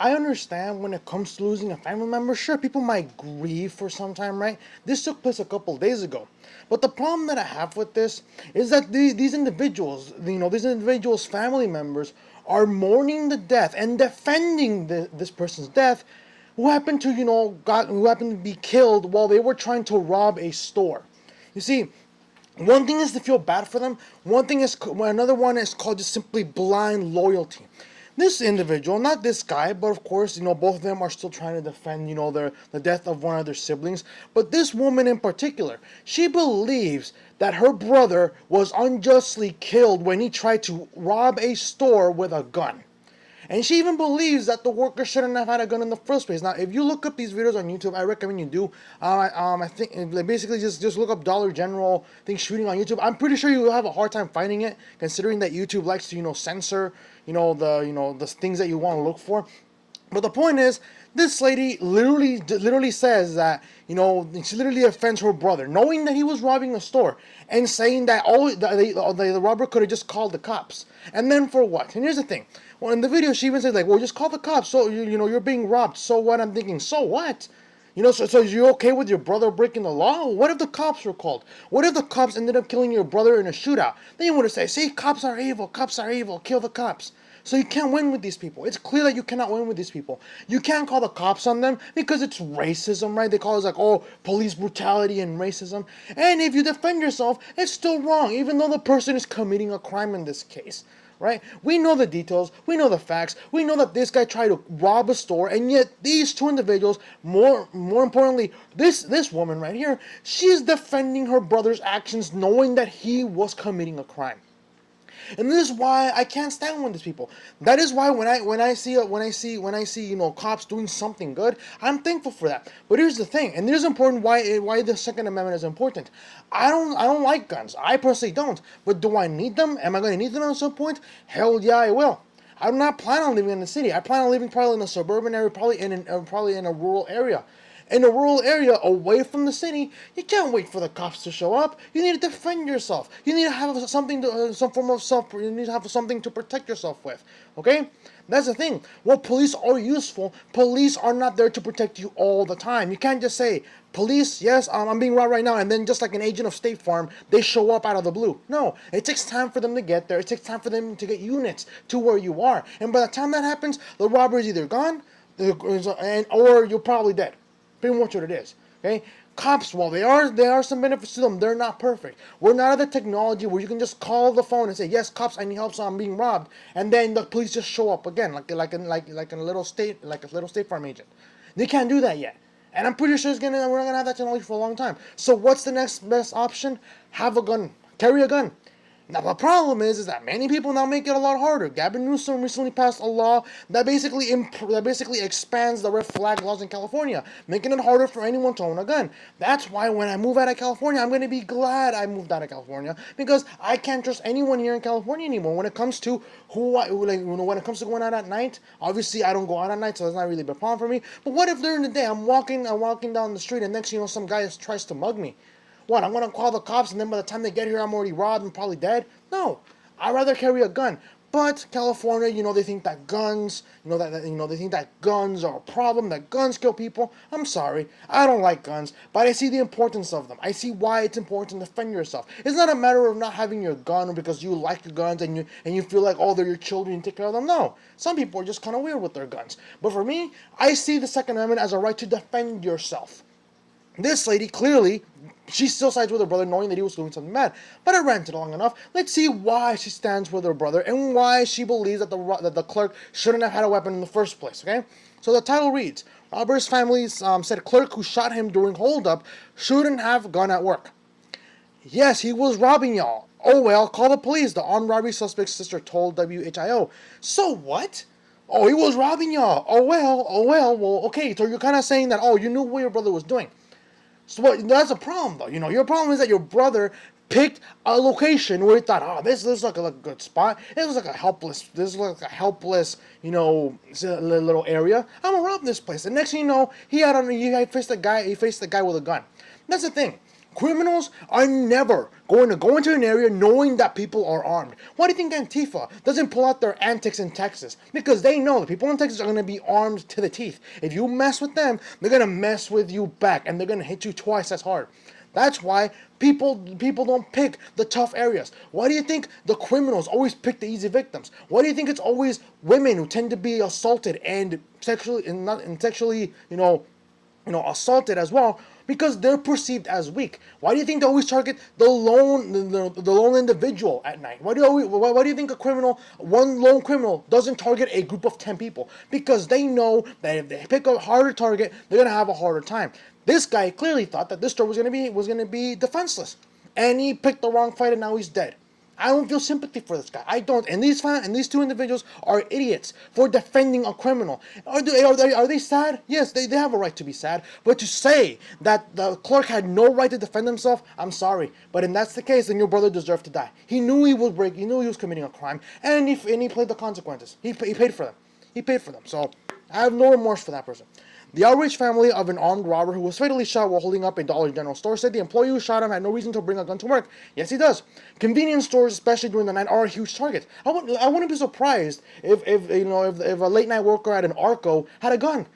I understand when it comes to losing a family member, sure, people might grieve for some time, right? This took place a couple days ago. But the problem that I have with this is that these individuals, these individuals' family members are mourning the death and defending this person's death who happened to, who happened to be killed while they were trying to rob a store. You see, one thing is to feel bad for them. Another one is called just simply blind loyalty. This individual, not this guy, but of course, both of them are still trying to defend, the death of one of their siblings. But this woman in particular, she believes that her brother was unjustly killed when he tried to rob a store with a gun. And she even believes that the worker shouldn't have had a gun in the first place. Now, if you look up these videos on YouTube, I recommend you do. I think basically just look up Dollar General thing shooting on YouTube. I'm pretty sure you will have a hard time finding it, considering that YouTube likes to censor the things that you want to look for. But the point is, this lady literally says that, she literally offends her brother, knowing that he was robbing a store, and saying that the robber could have just called the cops. And then for what? And here's the thing. Well, in the video, she even says, like, well, just call the cops. So, you're being robbed. So what? I'm thinking, so what? So you're okay with your brother breaking the law? What if the cops were called? What if the cops ended up killing your brother in a shootout? Then you would have said, see, cops are evil, kill the cops. So you can't win with these people. It's clear that you cannot win with these people. You can't call the cops on them because it's racism, right? They call it like, oh, police brutality and racism. And if you defend yourself, it's still wrong, even though the person is committing a crime in this case. Right? We know the details, we know the facts, we know that this guy tried to rob a store, and yet these two individuals, more importantly, this woman right here, she's defending her brother's actions knowing that he was committing a crime. And this is why I can't stand with these people. That is why when I see cops doing something good, I'm thankful for that. But here's the thing, and this is important why the Second Amendment is important. I don't like guns. I personally don't. But do I need them? Am I going to need them at some point? Hell yeah, I will. I'm not planning on living in the city. I plan on living probably in a suburban area, probably in a rural area. In a rural area away from the city, you can't wait for the cops to show up. You need to defend yourself. You need to have some form of you need to have something to protect yourself with. Okay? That's the thing. While police are useful, police are not there to protect you all the time. You can't just say, police, yes, I'm being robbed right now, and then just like an agent of State Farm, they show up out of the blue. No, it takes time for them to get there. It takes time for them to get units to where you are. And by the time that happens, the robber is either gone, or you're probably dead. Pretty much what it is. Okay? Cops, while there are some benefits to them, they're not perfect. We're not at the technology where you can just call the phone and say, yes, cops, I need help, so I'm being robbed, and then the police just show up again, like a little State Farm agent. They can't do that yet. And I'm pretty sure we're not gonna have that technology for a long time. So what's the next best option? Have a gun. Carry a gun. Now the problem is that many people now make it a lot harder. Gavin Newsom recently passed a law that basically expands the red flag laws in California, making it harder for anyone to own a gun. That's why when I move out of California, I'm going to be glad I moved out of California, because I can't trust anyone here in California anymore when it comes to when it comes to going out at night. Obviously, I don't go out at night, so it's not really a big problem for me. But what if during the day I'm walking down the street and next thing you know some guy tries to mug me? What, I'm going to call the cops and then by the time they get here I'm already robbed and probably dead? No. I'd rather carry a gun. But California, they think that guns, they think that guns are a problem, that guns kill people. I'm sorry. I don't like guns, but I see the importance of them. I see why it's important to defend yourself. It's not a matter of not having your gun because you like your guns and you feel like, oh, they're your children, you take care of them. No. Some people are just kind of weird with their guns. But for me, I see the Second Amendment as a right to defend yourself. This lady, clearly, she still sides with her brother knowing that he was doing something bad. But I ranted long enough. Let's see why she stands with her brother and why she believes that the clerk shouldn't have had a weapon in the first place, okay? So the title reads, Robert's family said clerk who shot him during holdup shouldn't have gone at work. Yes, he was robbing y'all. Oh well, call the police, the armed robbery suspect's sister told WHIO. So what? Oh, he was robbing y'all. Oh well, okay, so you're kind of saying that, oh, you knew what your brother was doing. So that's a problem, though. Your problem is that your brother picked a location where he thought, oh, this looks like a good spot. This looks like a helpless, little area. I'm gonna rob this place. And next thing you know, he faced the guy with a gun. That's the thing. Criminals are never going to go into an area knowing that people are armed. Why do you think Antifa doesn't pull out their antics in Texas? Because they know the people in Texas are going to be armed to the teeth. If you mess with them, they're going to mess with you back, and they're going to hit you twice as hard. That's why people don't pick the tough areas. Why do you think the criminals always pick the easy victims? Why do you think it's always women who tend to be assaulted and sexually, assaulted as well? Because they're perceived as weak. Why do you think they always target the lone individual at night? Why do you think one lone criminal doesn't target a group of 10 people? Because they know that if they pick a harder target, they're gonna have a harder time. This guy clearly thought that this store was gonna be defenseless, and he picked the wrong fight, and now he's dead. I don't feel sympathy for this guy. I don't. And these two individuals are idiots for defending a criminal. Are they sad? Yes, they have a right to be sad. But to say that the clerk had no right to defend himself, I'm sorry. But if that's the case, then your brother deserved to die. He knew he knew he was committing a crime, and he paid the consequences. He paid for them. He paid for them. So I have no remorse for that person. The outraged family of an armed robber who was fatally shot while holding up a Dollar General store said the employee who shot him had no reason to bring a gun to work. Yes, he does. Convenience stores, especially during the night, are a huge target. I wouldn't be surprised if a late night worker at an Arco had a gun.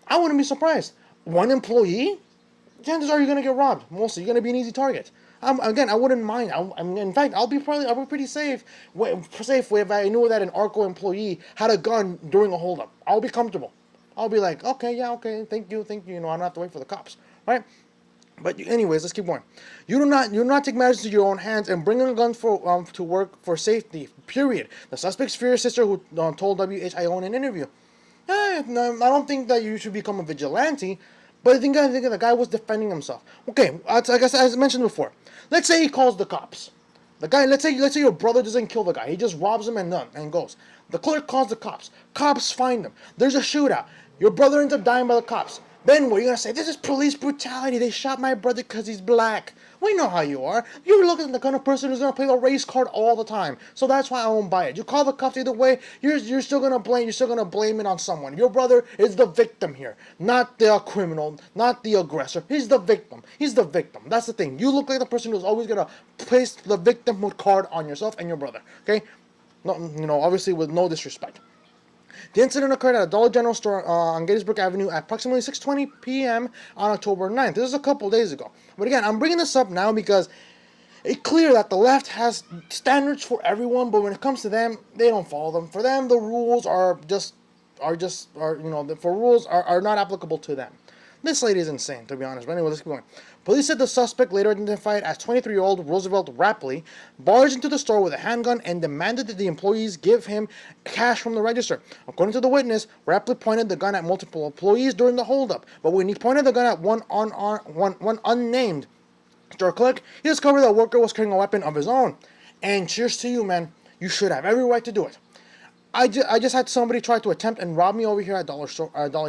I wouldn't be surprised. One employee, chances are you're gonna get robbed. Mostly, you're gonna be an easy target. Again, I wouldn't mind. In fact, I'll be pretty safe if I knew that an Arco employee had a gun during a holdup. I'll be comfortable. I'll be like, okay, yeah, okay, thank you. I don't have to wait for the cops, right? But anyways, let's keep going. You do not take matters into your own hands and bring a gun to work for safety. Period. The suspect's furious sister, who told WHIO in an interview, no, I don't think that you should become a vigilante, but I think the guy was defending himself. Okay, like as I mentioned before, let's say he calls the cops. The guy, let's say your brother doesn't kill the guy. He just robs him and goes. The clerk calls the cops. Cops find him. There's a shootout. Your brother ends up dying by the cops. Then what are you going to say? This is police brutality. They shot my brother because he's black. We know how you are. You're looking at the kind of person who's going to play the race card all the time. So that's why I won't buy it. You call the cops either way, you're still going to blame it on someone. Your brother is the victim here. Not the criminal, not the aggressor. He's the victim. That's the thing. You look like the person who's always going to place the victimhood card on yourself and your brother. Okay? No, obviously with no disrespect. The incident occurred at a Dollar General store on Gettysburg Avenue at approximately 6:20 p.m. on October 9th. This is a couple days ago. But again, I'm bringing this up now because it's clear that the left has standards for everyone, but when it comes to them, they don't follow them. For them, the rules are not applicable to them. This lady is insane, to be honest. But anyway, let's keep going. Police said the suspect, later identified as 23-year-old Roosevelt Rapley, barged into the store with a handgun and demanded that the employees give him cash from the register. According to the witness, Rapley pointed the gun at multiple employees during the holdup, but when he pointed the gun at one unnamed store clerk, he discovered that the worker was carrying a weapon of his own. And cheers to you, man. You should have every right to do it. I just had somebody try to attempt and rob me over here at Dollar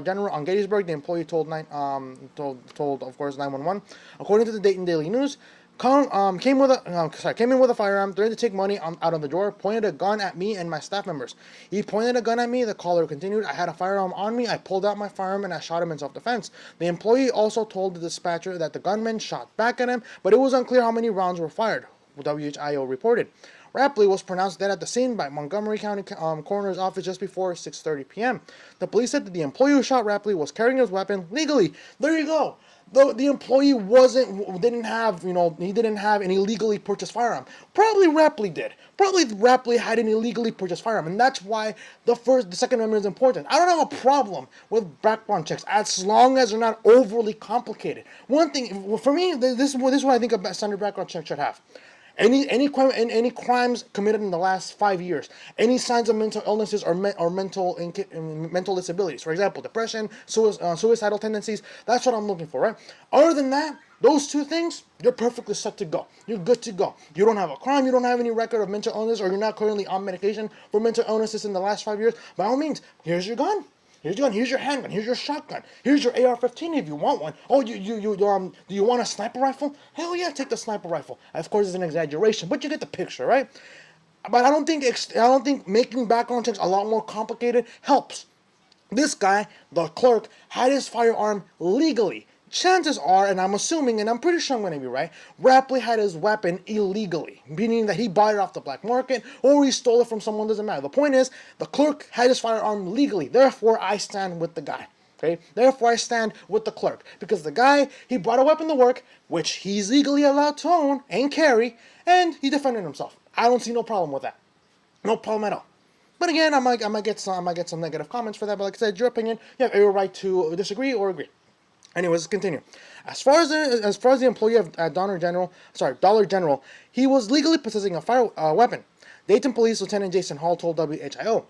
General on Gettysburg. The employee told of course 911. According to the Dayton Daily News, came in with a firearm, threatened to take money out of the drawer, pointed a gun at me and my staff members. He pointed a gun at me. The caller continued, I had a firearm on me. I pulled out my firearm and I shot him in self-defense. The employee also told the dispatcher that the gunman shot back at him, but it was unclear how many rounds were fired, WHIO reported. Rapley was pronounced dead at the scene by Montgomery County Coroner's Office just before 6:30 p.m. The police said that the employee who shot Rapley was carrying his weapon legally. There you go. The employee didn't have an illegally purchased firearm. Probably Rapley did. Probably Rapley had an illegally purchased firearm, and that's why the Second Amendment is important. I don't have a problem with background checks as long as they're not overly complicated. One thing for me, this is what I think a standard background check should have. Any crimes committed in the last 5 years, any signs of mental illnesses or mental disabilities, for example, depression, suicidal tendencies, that's what I'm looking for, right? Other than that, those two things, you're perfectly set to go. You're good to go. You don't have a crime, you don't have any record of mental illness, or you're not currently on medication for mental illnesses in the last 5 years. By all means, here's your gun. Here's your handgun. Here's your shotgun. Here's your AR-15 if you want one. Oh, do you want a sniper rifle? Hell yeah, take the sniper rifle. Of course, it's an exaggeration, but you get the picture, right? But I don't think making background checks a lot more complicated helps. This guy, the clerk, had his firearm legally. chances are, and I'm assuming, and I'm pretty sure I'm going to be right, Rapley had his weapon illegally, meaning that he bought it off the black market or he stole it from someone, doesn't matter. The point is, the clerk had his firearm legally. Therefore, I stand with the guy. Okay? Therefore, I stand with the clerk. Because the guy, he brought a weapon to work, which he's legally allowed to own and carry, and he defended himself. I don't see no problem with that. No problem at all. But again, I might get some negative comments for that. But like I said, your opinion. You have every right to disagree or agree. Anyways, let's continue. As far as the employee of Dollar General, he was legally possessing a weapon. Dayton Police Lieutenant Jason Hall told WHIO.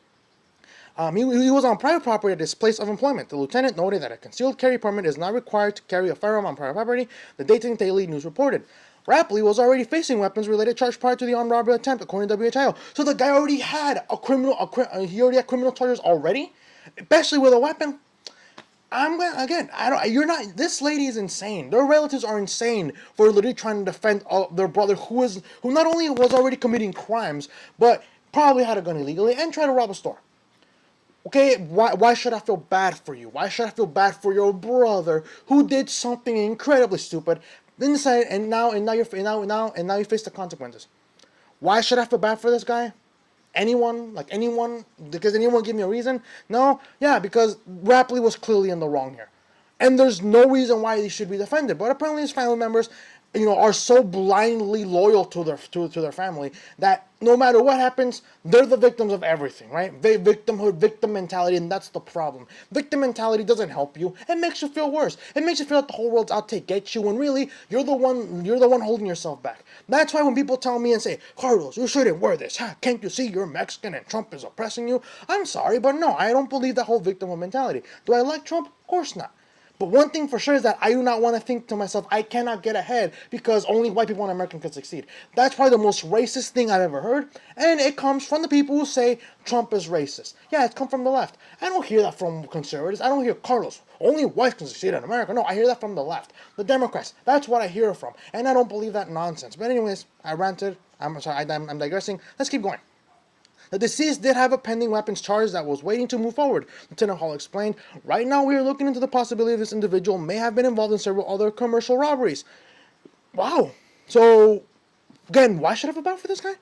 He was on private property at his place of employment. The lieutenant noted that a concealed carry permit is not required to carry a firearm on private property. The Dayton Daily News reported. Rapley was already facing weapons-related charge prior to the armed robbery attempt, according to WHIO. So the guy already had he already had criminal charges already, especially with a weapon. You're not, this lady is insane. Their relatives are insane for literally trying to defend their brother who not only was already committing crimes, but probably had a gun illegally and tried to rob a store. Okay, why should I feel bad for you? Why should I feel bad for your brother who did something incredibly stupid, then decided, and now you face the consequences? Why should I feel bad for this guy? Anyone? Does anyone give me a reason? No? Yeah, because Rapley was clearly in the wrong here. And there's no reason why he should be defended. But apparently his family members, are so blindly loyal to their family that no matter what happens, they're the victims of everything, right? Victim mentality, and that's the problem. Victim mentality doesn't help you. It makes you feel worse. It makes you feel like the whole world's out to get you, when really you're the one holding yourself back. That's why when people tell me and say, Carlos, you shouldn't wear this. Can't you see you're Mexican and Trump is oppressing you? I'm sorry, but no, I don't believe that whole victim mentality. Do I like Trump? Of course not. But one thing for sure is that I do not want to think to myself, I cannot get ahead because only white people in America can succeed. That's probably the most racist thing I've ever heard, and it comes from the people who say Trump is racist. Yeah, it's come from the left. I don't hear that from conservatives. I don't hear, Carlos, only whites can succeed in America. No, I hear that from the left. The Democrats, that's what I hear from, and I don't believe that nonsense. But anyways, I ranted. I'm sorry, I'm digressing. Let's keep going. The deceased did have a pending weapons charge that was waiting to move forward, Lieutenant Hall explained. Right now, we are looking into the possibility this individual may have been involved in several other commercial robberies. Wow. So, again, why should I feel bad for this guy?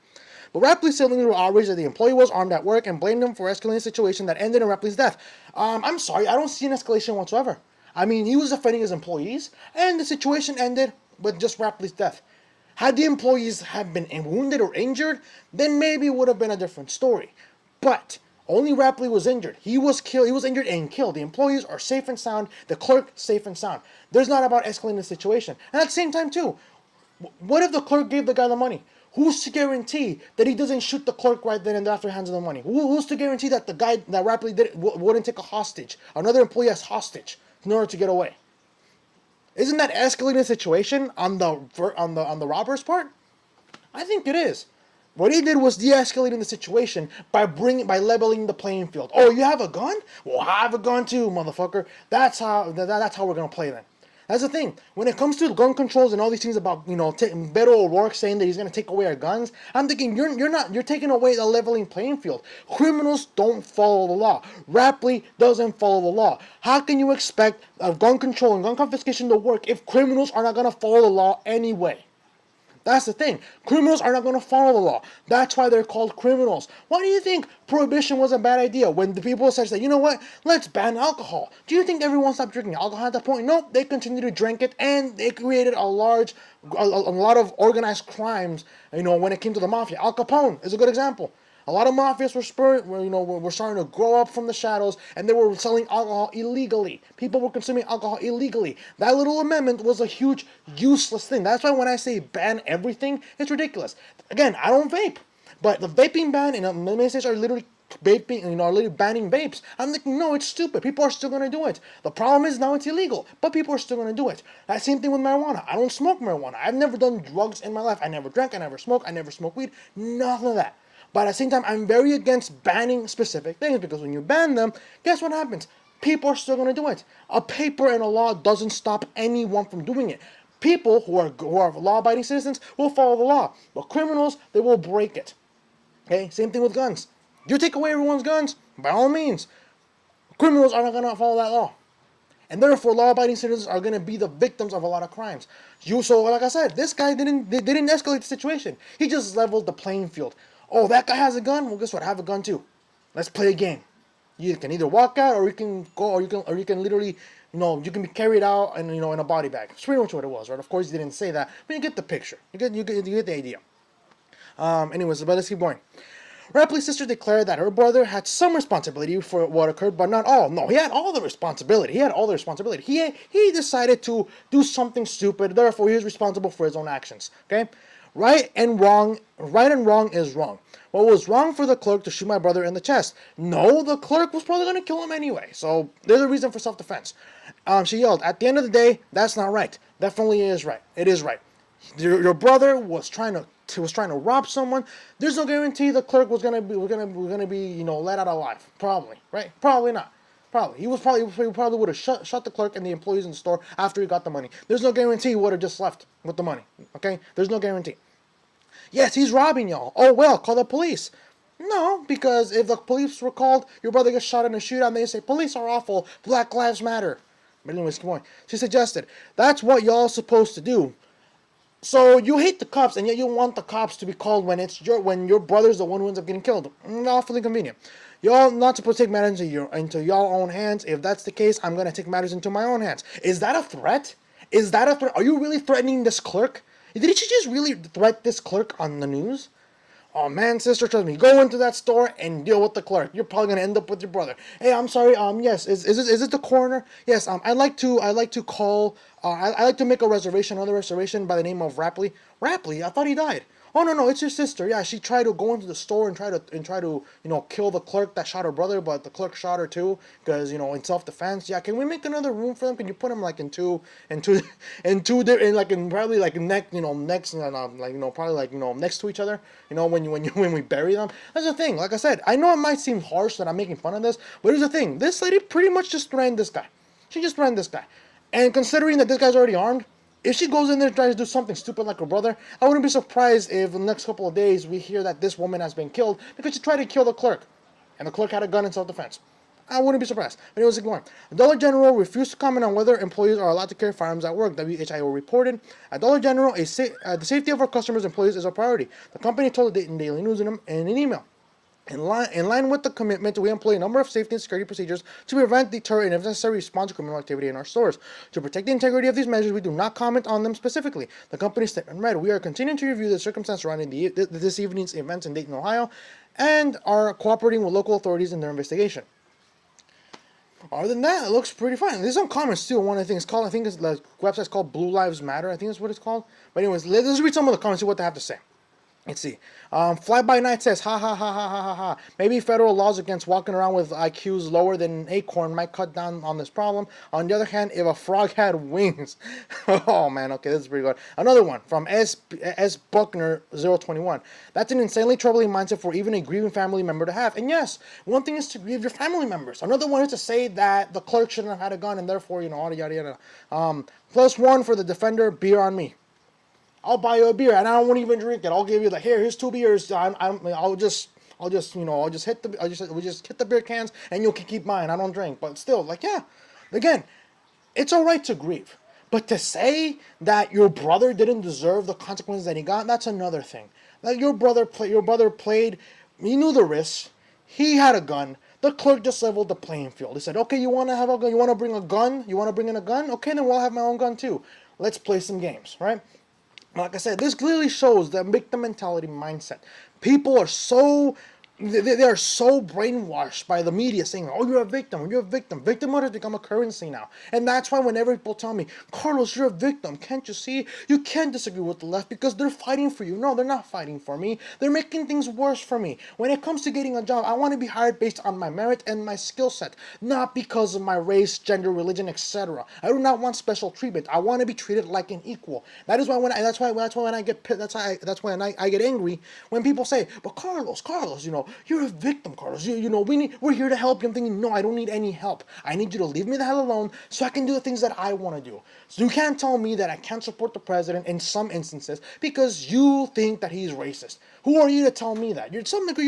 But Rapley said they were outraged that the employee was armed at work and blamed him for escalating a situation that ended in Rapley's death. I'm sorry, I don't see an escalation whatsoever. I mean, he was defending his employees, and the situation ended with just Rapley's death. Had the employees have been wounded or injured, then maybe it would have been a different story. But only Rapley was injured. He was killed. He was injured and killed. The employees are safe and sound. The clerk safe and sound. There's not about escalating the situation. And at the same time, too, what if the clerk gave the guy the money? Who's to guarantee that he doesn't shoot the clerk right then and after he hands him the money? Who's to guarantee that the guy that Rapley did wouldn't take a hostage, another employee as hostage, in order to get away? Isn't that escalating the situation on the robber's part? I think it is. What he did was de-escalating the situation by leveling the playing field. Oh, you have a gun? Well, I have a gun too, motherfucker. That's how we're gonna play then. That's the thing. When it comes to gun controls and all these things about Beto O'Rourke saying that he's gonna take away our guns, I'm thinking you're taking away the leveling playing field. Criminals don't follow the law. Rapley doesn't follow the law. How can you expect gun control and gun confiscation to work if criminals are not gonna follow the law anyway? That's the thing. Criminals are not going to follow the law. That's why they're called criminals. Why do you think prohibition was a bad idea? When the people said, you know what, let's ban alcohol. Do you think everyone stopped drinking alcohol at that point? Nope, they continued to drink it, and they created a lot of organized crimes, when it came to the mafia. Al Capone is a good example. A lot of mafias were starting to grow up from the shadows, and they were selling alcohol illegally. People were consuming alcohol illegally. That little amendment was a huge, useless thing. That's why when I say ban everything, it's ridiculous. Again, I don't vape, but the vaping ban in many states are literally vaping, are literally banning vapes. I'm thinking, no, it's stupid. People are still going to do it. The problem is now it's illegal, but people are still going to do it. That same thing with marijuana. I don't smoke marijuana. I've never done drugs in my life. I never drank. I never smoked. I never smoked weed. None of that. But at the same time, I'm very against banning specific things, because when you ban them, guess what happens? People are still going to do it. A paper and a law doesn't stop anyone from doing it. People who are law-abiding citizens will follow the law, but criminals, they will break it. Okay, same thing with guns. You take away everyone's guns, by all means, criminals are not going to follow that law. and therefore law-abiding citizens are going to be the victims of a lot of crimes. So like I said, this guy didn't escalate the situation. He just leveled the playing field. Oh, that guy has a gun. Well, guess what? I have a gun too. Let's play a game. You can either walk out, or you can go, or you can literally, you can be carried out and in a body bag. It's pretty much what it was, right? Of course, he didn't say that, but you get the picture. You get the idea. Anyways, but let's keep going. Rapley's sister declared that her brother had some responsibility for what occurred, but not all. No, he had all the responsibility. He decided to do something stupid, therefore he was responsible for his own actions. Okay? Right and wrong is wrong. What was wrong for the clerk to shoot my brother in the chest? No, the clerk was probably going to kill him anyway. So there's a reason for self-defense. She yelled, at the end of the day, that's not right. Definitely is right. It is right. Your brother was trying to rob someone. There's no guarantee the clerk was gonna be let out alive. Probably, right? Probably not. Probably he probably would have shot the clerk and the employees in the store after he got the money. There's no guarantee he would have just left with the money. Okay? There's no guarantee. Yes, he's robbing y'all. Oh well, call the police. No, because if the police were called, your brother gets shot in a shootout, and they say police are awful, Black Lives Matter. But anyways, come on. She suggested that's what y'all supposed to do. So you hate the cops, and yet you want the cops to be called when when your brother's the one who ends up getting killed. Awfully convenient. Y'all not supposed to take matters into y'all own hands. If that's the case, I'm gonna take matters into my own hands. Is that a threat? Is that a threat? Are you really threatening this clerk? Did she just really threat this clerk on the news? Oh man, sister, trust me. Go into that store and deal with the clerk. You're probably gonna end up with your brother. Hey, I'm sorry. Yes, is it the coroner? Yes. I'd like to call. I'd like to make a reservation, another reservation by the name of Rapley. Rapley? I thought he died. Oh no, it's your sister. Yeah, she tried to go into the store and try to kill the clerk that shot her brother, but the clerk shot her too because in self-defense. Yeah, can we make another room for them? Can you put them like in two probably like next probably like next to each other. When we bury them. That's the thing. Like I said, I know it might seem harsh that I'm making fun of this, but here's the thing. This lady pretty much just threatened this guy. She just threatened this guy, and considering that this guy's already armed. If she goes in there and tries to do something stupid like her brother, I wouldn't be surprised if in the next couple of days we hear that this woman has been killed because she tried to kill the clerk. And the clerk had a gun in self-defense. I wouldn't be surprised. But it was ignored. The Dollar General refused to comment on whether employees are allowed to carry firearms at work, WHIO reported. At Dollar General, the safety of our customers' employees is a priority. The company told the Dayton Daily News in an email. In line with the commitment, we employ a number of safety and security procedures to prevent, deter, and if necessary, respond to criminal activity in our stores. To protect the integrity of these measures, we do not comment on them specifically. The company statement read, we are continuing to review the circumstances surrounding this evening's events in Dayton, Ohio, and are cooperating with local authorities in their investigation. Other than that, it looks pretty fine. There's some comments too. One of the things I think the website's called Blue Lives Matter. I think that's what it's called. But anyways, let's read some of the comments, see what they have to say. Let's see. Fly by Night says, ha ha ha ha ha ha ha. Maybe federal laws against walking around with IQs lower than an acorn might cut down on this problem. On the other hand, if a frog had wings. Oh man, okay, this is pretty good. Another one from S. Buckner 021. That's an insanely troubling mindset for even a grieving family member to have. And yes, one thing is to grieve your family members. Another one is to say that the clerk shouldn't have had a gun and therefore, yada yada yada. +1 for the defender, beer on me. I'll buy you a beer, and I won't even drink it. I'll give you here's 2 beers. We'll just hit the beer cans, and you can keep mine. I don't drink, but still, again, it's all right to grieve, but to say that your brother didn't deserve the consequences that he got, that's another thing. Like your brother played. He knew the risks. He had a gun. The clerk just leveled the playing field. He said, "Okay, you want to have a gun? You want to bring a gun? You want to bring in a gun? Okay, then we'll have my own gun too. Let's play some games, right?" Like I said, this clearly shows the victim mentality mindset. People are they are so brainwashed by the media saying, oh, you're a victim, you're a victim. Victimhood has become a currency now. And that's why whenever people tell me, Carlos, you're a victim, can't you see? You can't disagree with the left because they're fighting for you. No, they're not fighting for me. They're making things worse for me. When it comes to getting a job, I want to be hired based on my merit and my skill set, not because of my race, gender, religion, etc. I do not want special treatment. I want to be treated like an equal. That is why when I get angry when people say, but Carlos, you're a victim, Carlos. We're here to help you. I'm thinking, no, I don't need any help. I need you to leave me the hell alone so I can do the things that I want to do. So you can't tell me that I can't support the president in some instances because you think that he's racist. Who are you to tell me that? You're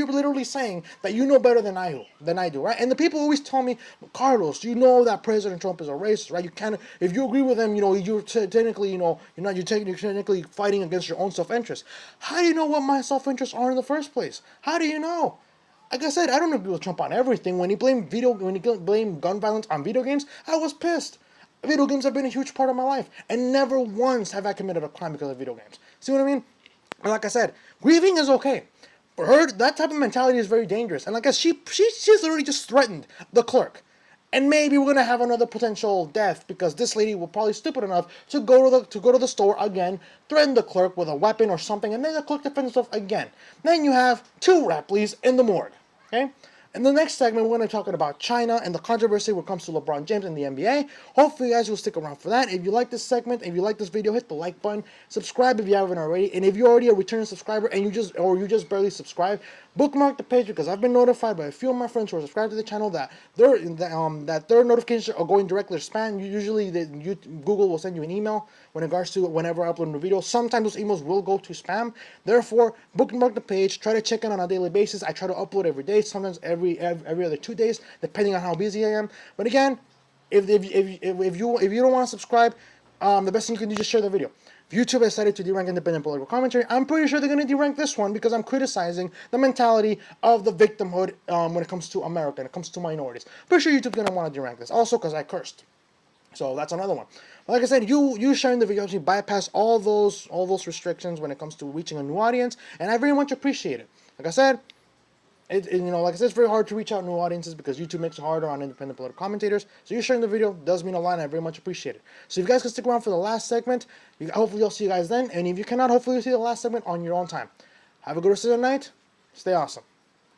literally saying that you know better than I do, right? And the people always tell me, Carlos, you know that President Trump is a racist, right? You can't, if you agree with him, you're technically, you're technically fighting against your own self-interest. How do you know what my self-interests are in the first place? How do you know? Like I said, I don't agree with Trump on everything. When he blamed gun violence on video games, I was pissed. Video games have been a huge part of my life, and never once have I committed a crime because of video games. See what I mean? And like I said, grieving is okay. For her, that type of mentality is very dangerous. And like I said, she's literally just threatened the clerk. And maybe we're gonna have another potential death because this lady will probably stupid enough to go to the store again, threaten the clerk with a weapon or something, and then the clerk defends himself again. Then you have 2 Rapleys in the morgue. Okay? In the next segment, we're going to be talking about China and the controversy when it comes to LeBron James and the NBA. Hopefully, you guys will stick around for that. If you like this segment, if you like this video, hit the like button. Subscribe if you haven't already. And if you're already a returning subscriber and you just barely subscribe, bookmark the page because I've been notified by a few of my friends who are subscribed to the channel that their notifications are going directly to spam. Usually, Google will send you an email when regards to whenever I upload a new video. Sometimes those emails will go to spam. Therefore, bookmark the page. Try to check in on a daily basis. I try to upload every day. Sometimes every other 2 days, depending on how busy I am. But again, if you don't want to subscribe, the best thing you can do is just share the video. If YouTube decided to derank independent political commentary, I'm pretty sure they're going to derank this one because I'm criticizing the mentality of the victimhood when it comes to America, when it comes to minorities. Pretty sure YouTube's going to want to derank this. Also, because I cursed. So that's another one. But like I said, you sharing the video helps me bypass all those restrictions when it comes to reaching a new audience, and I very much appreciate it. Like I said, it's very hard to reach out new audiences because YouTube makes it harder on independent political commentators. So you sharing the video does mean a lot, and I very much appreciate it. So if you guys can stick around for the last segment, hopefully I'll see you guys then. And if you cannot, hopefully you'll see the last segment on your own time. Have a good rest of the night. Stay awesome.